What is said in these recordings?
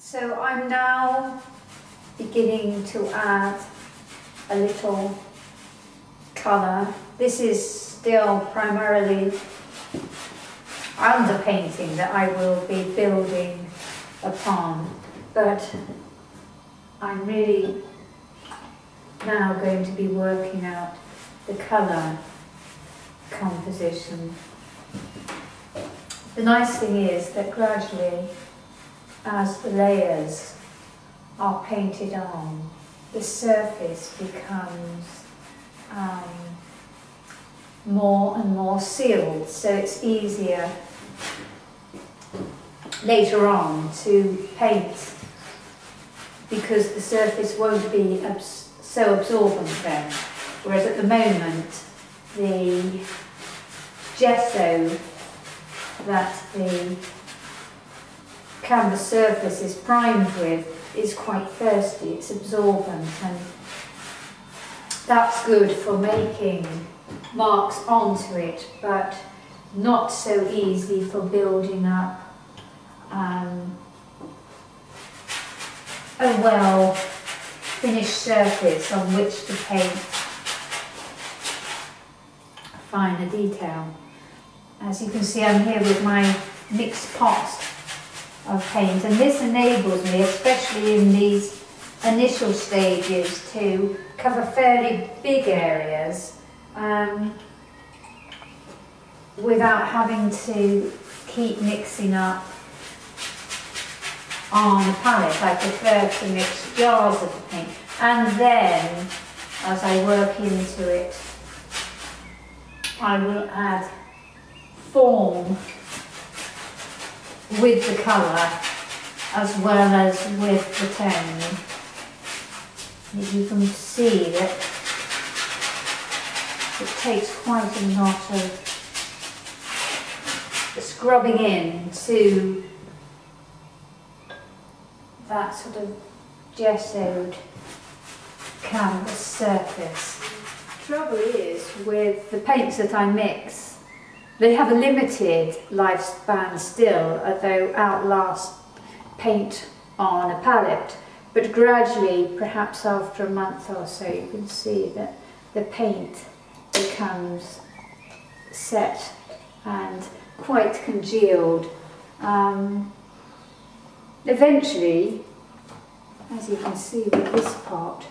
So I'm now beginning to add a little colour. This is still primarily underpainting that I will be building upon, but I'm really now going to be working out the colour composition. The nice thing is that gradually, as the layers are painted on, the surface becomes more and more sealed, so it's easier later on to paint because the surface won't be so absorbent then, whereas at the moment the gesso that the canvas surface is primed with is quite thirsty, it's absorbent, and that's good for making marks onto it, but not so easy for building up a well finished surface on which to paint finer detail. As you can see, I'm here with my mixed pot of paint, and this enables me, especially in these initial stages, to cover fairly big areas without having to keep mixing up on a palette. I prefer to mix jars of the paint, and then as I work into it I will add form with the colour as well as with the tone. You can see that it takes quite a lot of scrubbing in to that sort of gessoed canvas surface. The trouble is with the paints that I mix, they have a limited lifespan still, although outlast paint on a palette, but gradually, perhaps after a month or so, you can see that the paint becomes set and quite congealed. Eventually, as you can see with this pot,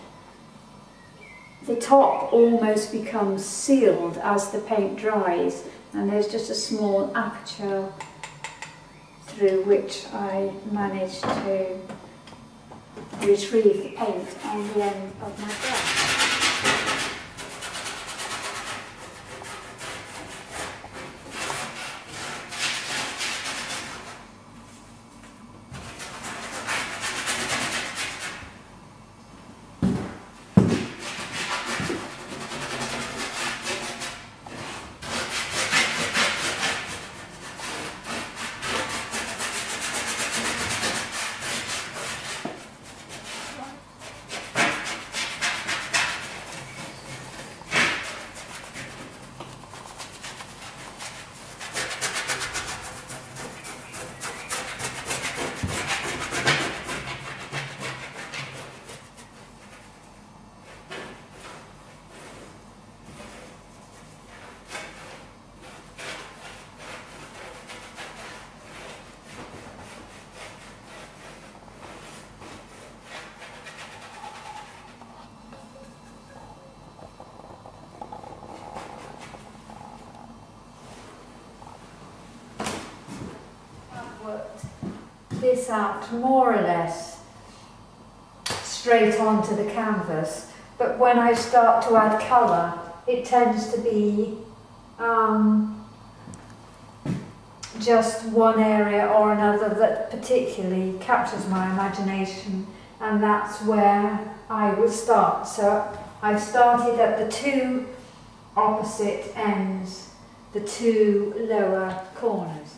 the top almost becomes sealed as the paint dries, and there's just a small aperture through which I manage to retrieve the paint on the end of my brush. This out more or less straight onto the canvas, but when I start to add colour it tends to be just one area or another that particularly captures my imagination, and that's where I will start. So I've started at the two opposite ends, the two lower corners.